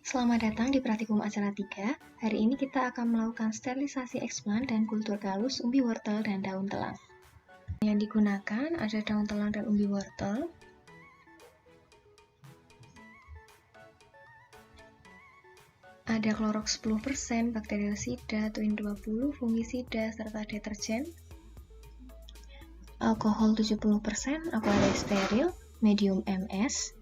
Selamat datang di praktikum acara 3. Hari ini kita akan melakukan sterilisasi eksplant dan kultur galus umbi wortel dan daun telang. Yang digunakan ada daun telang dan umbi wortel. Ada klorok 10%, bakteriosida, tuin 20, fungisida, serta deterjen. Alkohol 70%, aqueous steril, medium MS.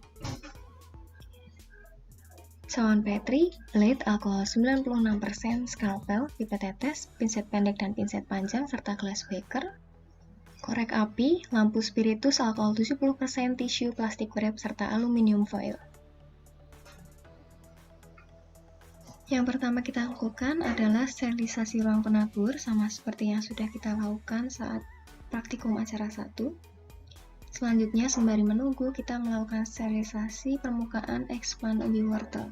Cawan Petri, lead, alkohol 96%, skalpel, pipet tetes, pinset pendek dan pinset panjang, serta glass beaker. Korek api, lampu spiritus, alkohol 70%, tisu, plastik wrap, serta aluminium foil. Yang pertama kita lakukan adalah sterilisasi ruang penabur, sama seperti yang sudah kita lakukan saat praktikum acara 1. Selanjutnya, sembari menunggu, kita melakukan sterilisasi permukaan eksplant umbi wortel.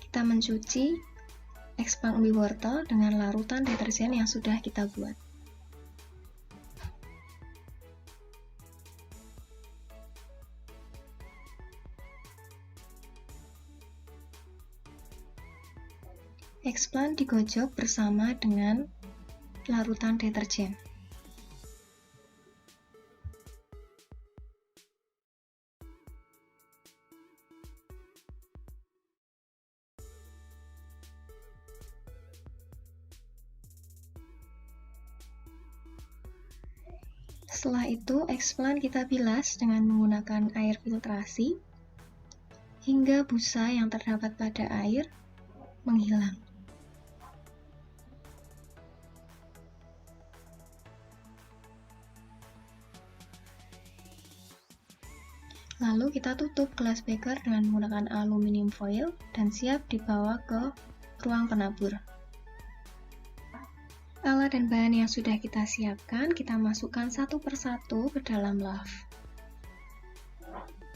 Kita mencuci eksplant umbi wortel dengan larutan deterjen yang sudah kita buat. Eksplant digojok bersama dengan larutan deterjen. Setelah itu, eksplant kita bilas dengan menggunakan air filtrasi hingga busa yang terdapat pada air menghilang. Lalu kita tutup glass beaker dengan menggunakan aluminium foil dan siap dibawa ke ruang penabur. Alat dan bahan yang sudah kita siapkan, kita masukkan satu persatu ke dalam lavv.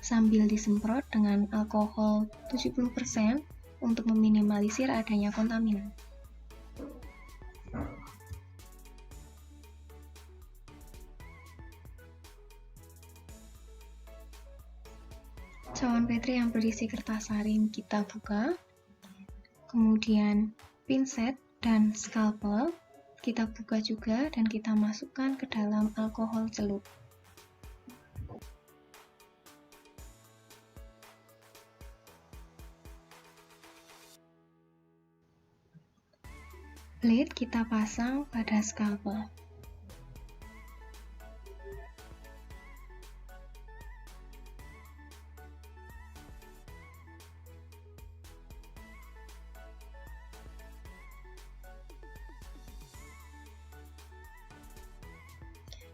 Sambil disemprot dengan alkohol 70% untuk meminimalisir adanya kontaminan. Cawan Petri yang berisi kertas saring kita buka, kemudian pinset dan skalpel kita buka juga dan kita masukkan ke dalam alkohol celup. Lid kita pasang pada skalpel.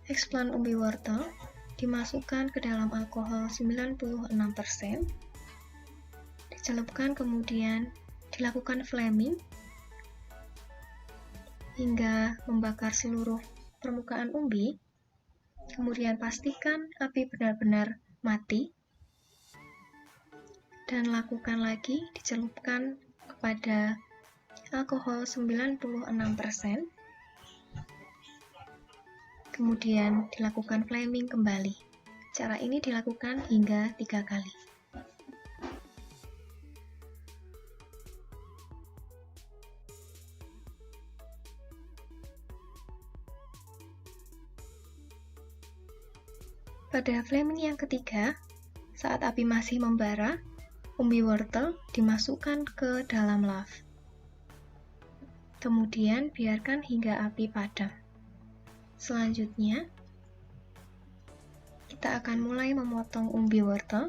Eksplant umbi wortel dimasukkan ke dalam alkohol 96%, dicelupkan kemudian dilakukan flaming hingga membakar seluruh permukaan umbi, kemudian pastikan api benar-benar mati, dan lakukan lagi dicelupkan kepada alkohol 96%, kemudian dilakukan flaming kembali. Cara ini dilakukan hingga 3 kali. Pada flaming yang ketiga, saat api masih membara, umbi wortel dimasukkan ke dalam lavv. Kemudian biarkan hingga api padam. Selanjutnya, kita akan mulai memotong umbi wortel.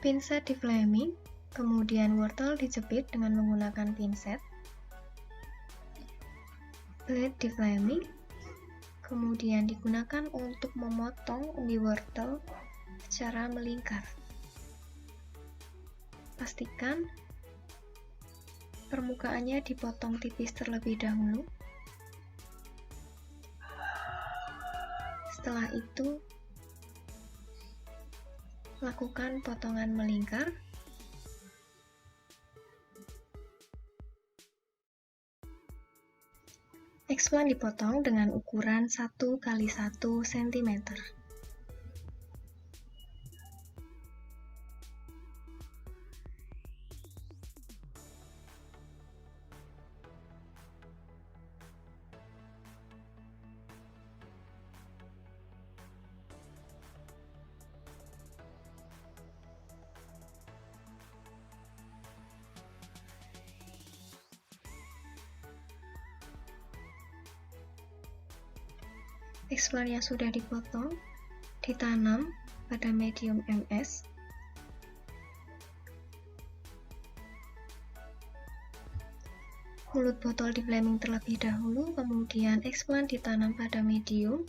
Pinset di flaming, kemudian wortel dijepit dengan menggunakan pinset. Blade di flaming, kemudian digunakan untuk memotong umbi wortel secara melingkar. Pastikan permukaannya dipotong tipis terlebih dahulu. Setelah itu, lakukan potongan melingkar. Explan dipotong dengan ukuran 1 x 1 cm. Explan yang sudah dipotong ditanam pada medium MS. Mulut botol di flaming terlebih dahulu, kemudian explan ditanam pada medium.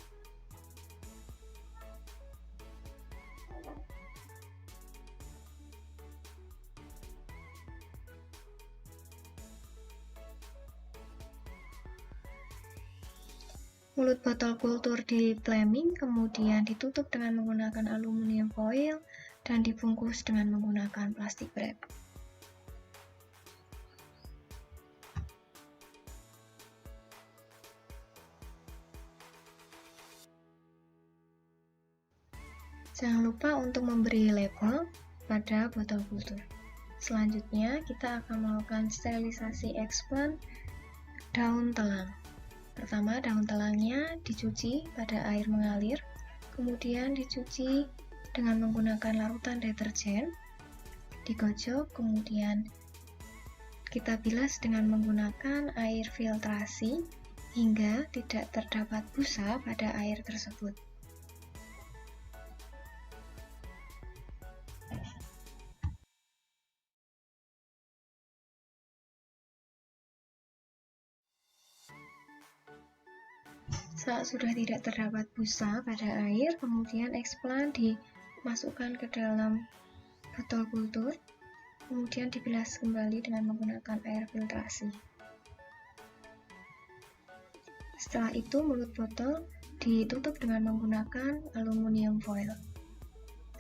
Mulut botol kultur di flaming, kemudian ditutup dengan menggunakan aluminium foil dan dibungkus dengan menggunakan plastik wrap. Jangan lupa untuk memberi label pada botol kultur. Selanjutnya, kita akan melakukan sterilisasi explan daun telang. Pertama, daun telangnya dicuci pada air mengalir, kemudian dicuci dengan menggunakan larutan deterjen, digocok, kemudian kita bilas dengan menggunakan air filtrasi hingga tidak terdapat busa pada air tersebut. Saat sudah tidak terdapat busa pada air, kemudian explan dimasukkan ke dalam botol kultur, kemudian dibilas kembali dengan menggunakan air filtrasi. Setelah itu, mulut botol ditutup dengan menggunakan aluminium foil.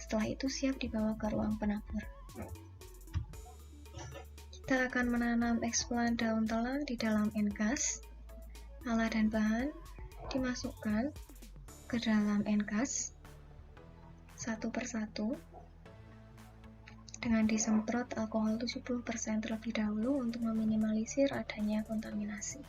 Setelah itu siap dibawa ke ruang penabur. Kita akan menanam explan daun telang di dalam enkas. Alat dan bahan dimasukkan ke dalam enkas satu persatu dengan disemprot alkohol 70% terlebih dahulu untuk meminimalisir adanya kontaminasi.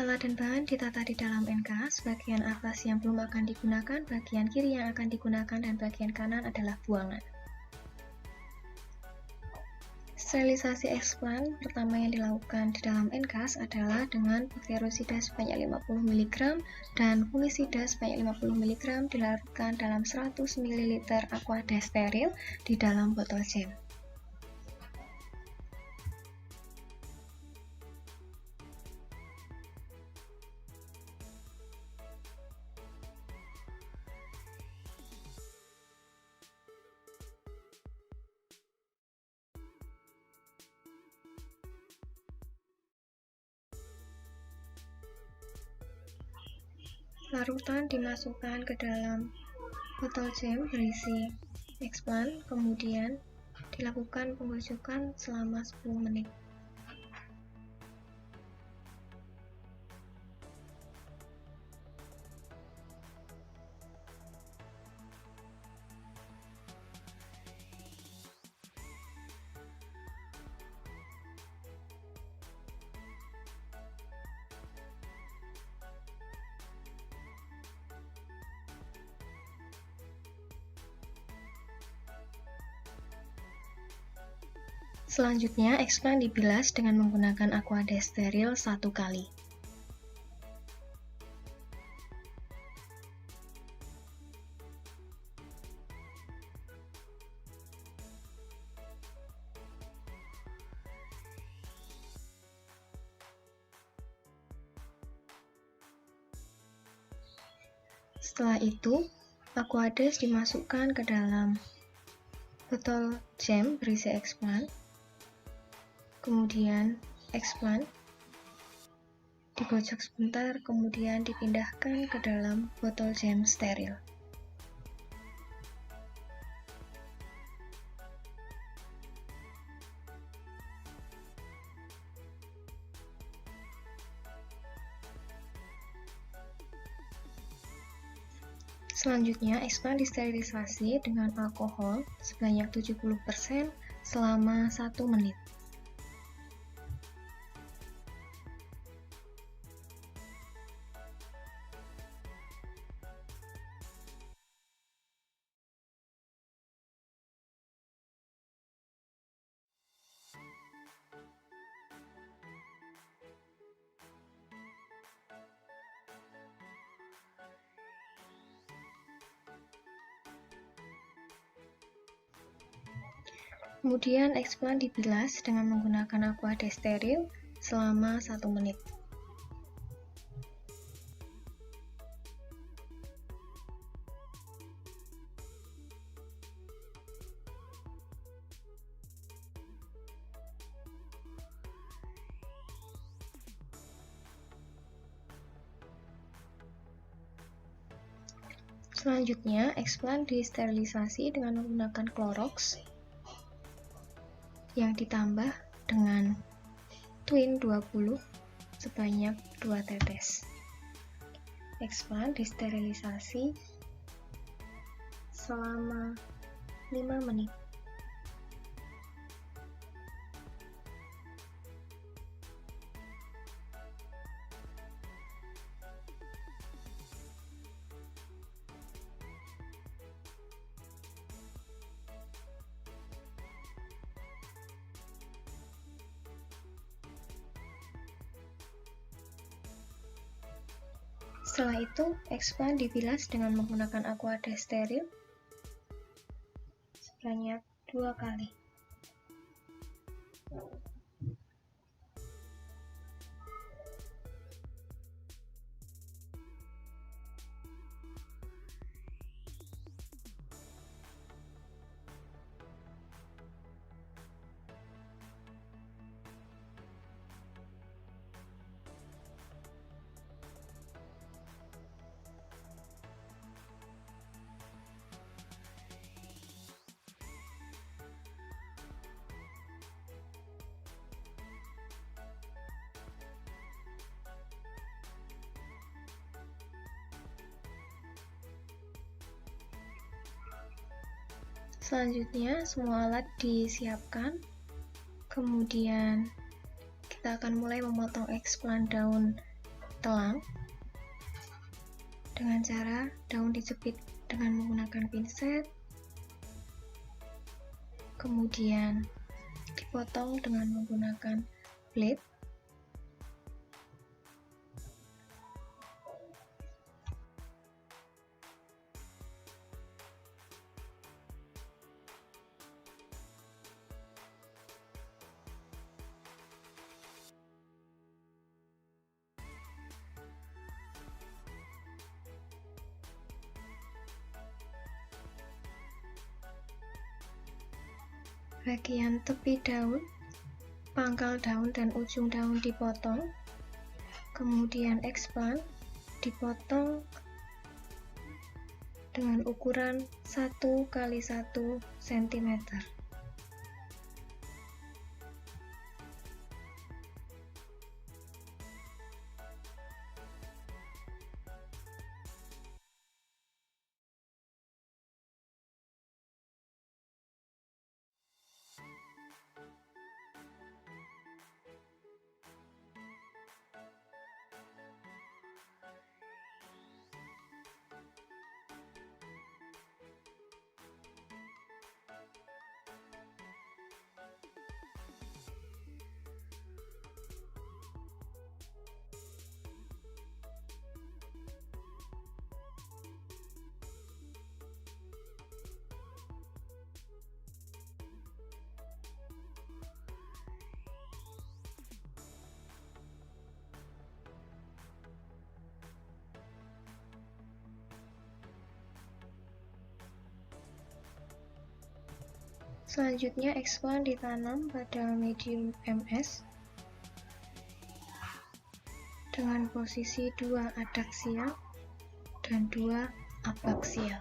Alat dan bahan ditata di dalam enkas, bagian atas yang belum akan digunakan, bagian kiri yang akan digunakan, dan bagian kanan adalah buangan. Sterilisasi explan pertama yang dilakukan di dalam enkas adalah dengan baktericida sebanyak 50 mg dan fungisida sebanyak 50 mg dilarutkan dalam 100 ml aqua steril di dalam botol jam. Larutan dimasukkan ke dalam botol jam berisi explan, kemudian dilakukan penggocokan selama 10 menit. Selanjutnya, explan dibilas dengan menggunakan aqua steril 1 kali. Setelah itu, aquades dimasukkan ke dalam botol jam berisi explan. Kemudian explan digocok sebentar, kemudian dipindahkan ke dalam botol jam steril. Selanjutnya, eksplan disterilisasi dengan alkohol sebanyak 70% selama 1 menit. Kemudian eksplan dibilas dengan menggunakan aqua desteril selama 1 menit. Selanjutnya, eksplan disterilisasi dengan menggunakan Clorox yang ditambah dengan Twin 20 sebanyak 2 tetes. Eksplan disterilisasi selama 5 menit. Setelah itu, eksplan dibilas dengan menggunakan aqua desteril sebanyak 2 kali. Selanjutnya, semua alat disiapkan. Kemudian, kita akan mulai memotong eksplan daun telang dengan cara daun dijepit dengan menggunakan pinset, kemudian dipotong dengan menggunakan blade. Bagian tepi daun, pangkal daun dan ujung daun dipotong, kemudian eksplan dipotong dengan ukuran 1 x 1 cm. Selanjutnya, eksplan ditanam pada medium MS dengan posisi 2 adaksial dan 2 abaksial.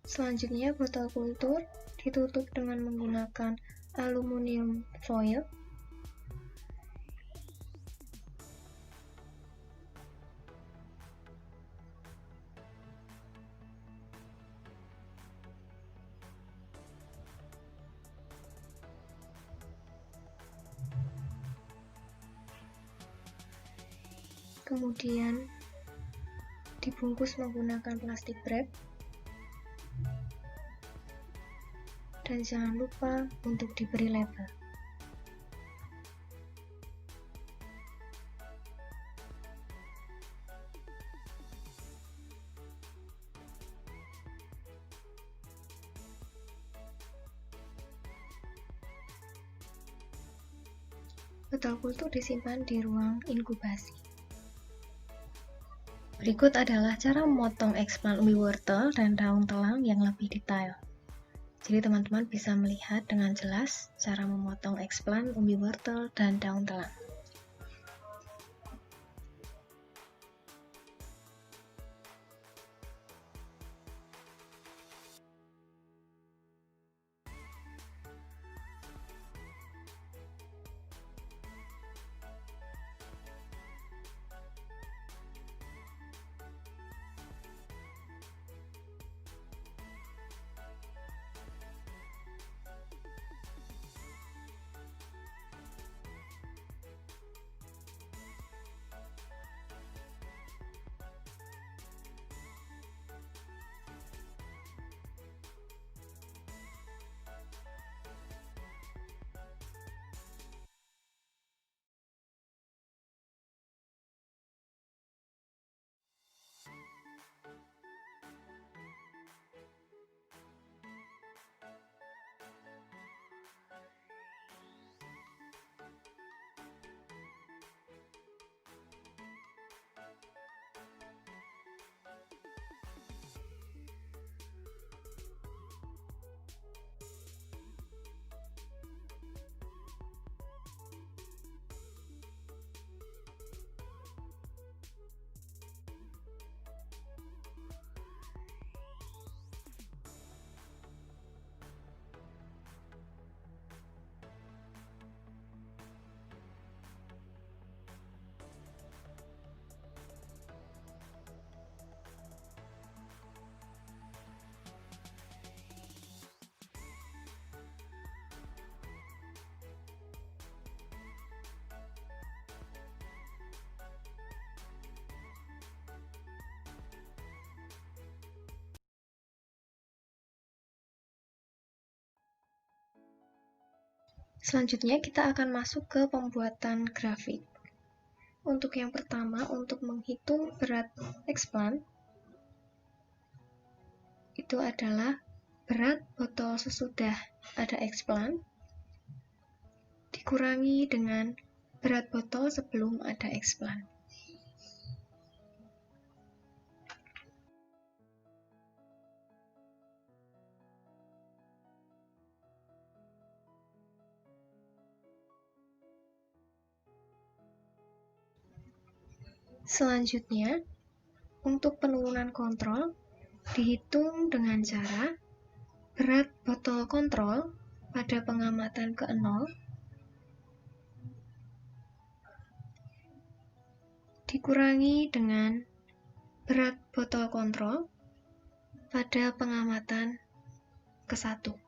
Selanjutnya, botol kultur ditutup dengan menggunakan aluminium foil. Kemudian dibungkus menggunakan plastik wrap. Dan jangan lupa untuk diberi label. Botol kultur disimpan di ruang inkubasi. Berikut adalah cara memotong eksplan umbi wortel dan daun telang yang lebih detail. Jadi teman-teman bisa melihat dengan jelas cara memotong eksplan umbi wortel dan daun telang. Selanjutnya kita akan masuk ke pembuatan grafik. Untuk yang pertama, untuk menghitung berat eksplan, itu adalah berat botol sesudah ada eksplan dikurangi dengan berat botol sebelum ada eksplan. Selanjutnya, untuk penurunan kontrol, dihitung dengan cara berat botol kontrol pada pengamatan ke-0 dikurangi dengan berat botol kontrol pada pengamatan ke-1.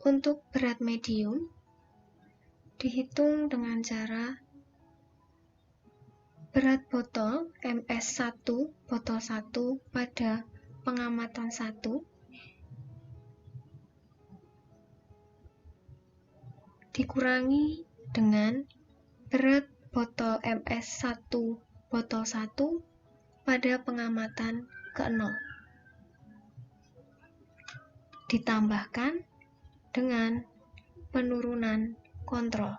Untuk berat medium, dihitung dengan cara berat botol MS1 botol 1 pada pengamatan 1 dikurangi dengan berat botol MS1 botol 1 pada pengamatan ke-0. Ditambahkan dengan penurunan kontrol.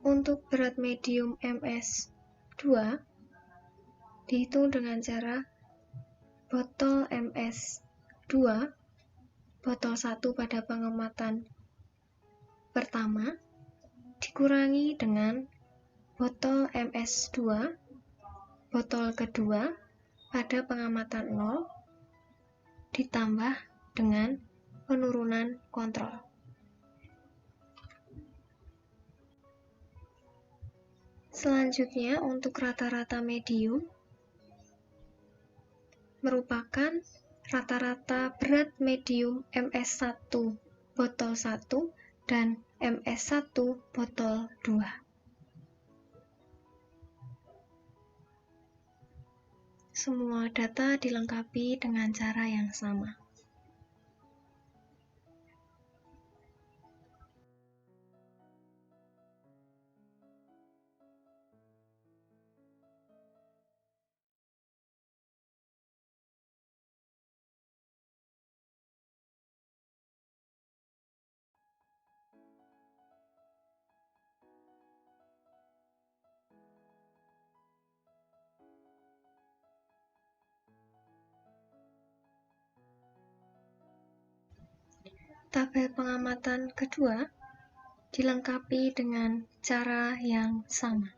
Untuk berat medium MS2 dihitung dengan cara botol MS2, botol 1 pada pengamatan pertama, dikurangi dengan botol MS2, botol kedua pada pengamatan 0, ditambah dengan penurunan kontrol. Selanjutnya, untuk rata-rata medium merupakan rata-rata berat medium MS1 botol 1 dan MS1 botol 2. Semua data dilengkapi dengan cara yang sama. Tabel pengamatan kedua dilengkapi dengan cara yang sama.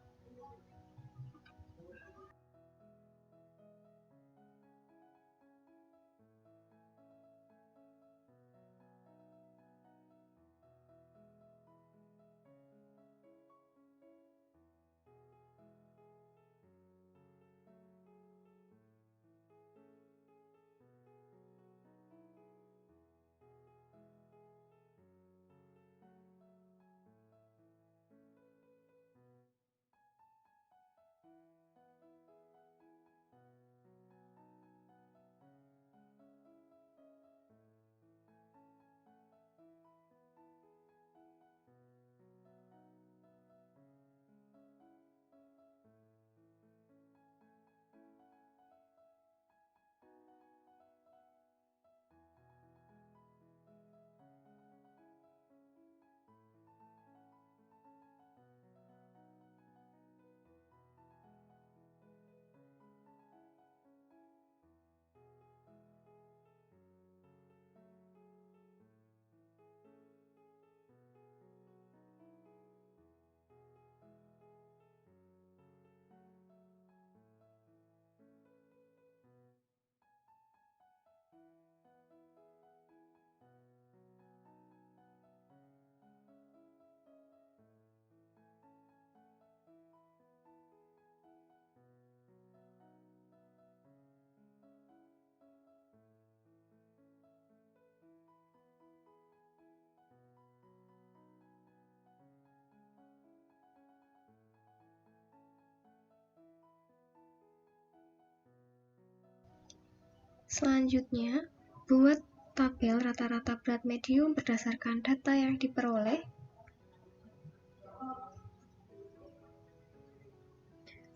Selanjutnya, buat tabel rata-rata berat medium berdasarkan data yang diperoleh.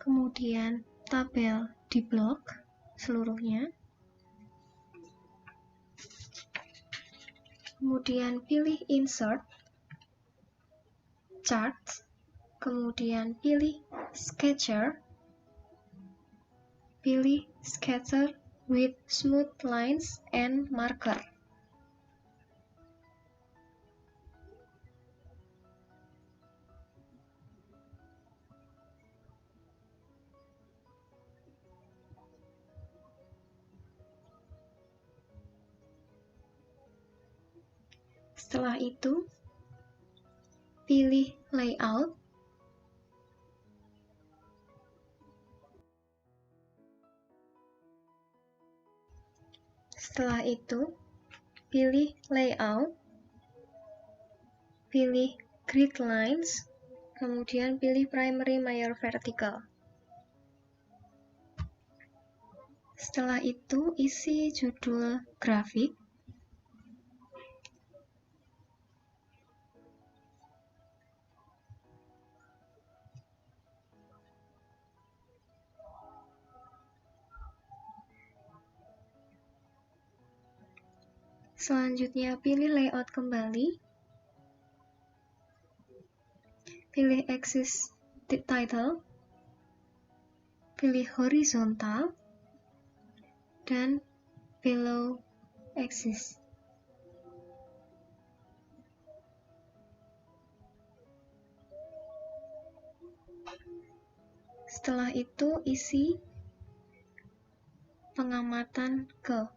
Kemudian, tabel di blok seluruhnya. Kemudian, pilih Insert, Charts, kemudian pilih Sketcher, pilih Sketcher with smooth lines and marker. Setelah itu, pilih Layout, setelah itu, pilih Layout, pilih Grid Lines, kemudian pilih Primary Major Vertical. Setelah itu, isi judul grafik. Selanjutnya, pilih Layout kembali. pilih axis title, pilih horizontal, dan below axis. Setelah itu isi pengamatan ke.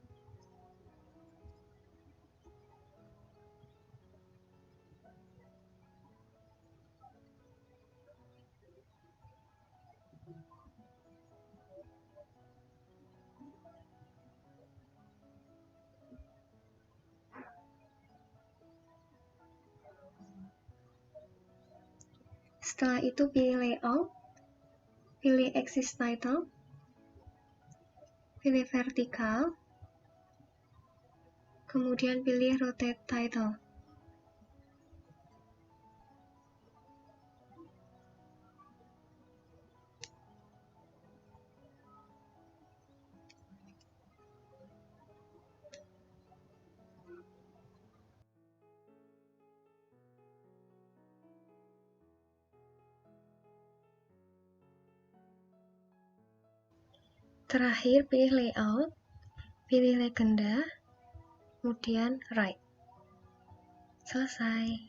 Setelah itu pilih layout, pilih axis title, pilih vertikal, kemudian pilih rotate title. Terakhir pilih layout, pilih legenda, kemudian right. Selesai.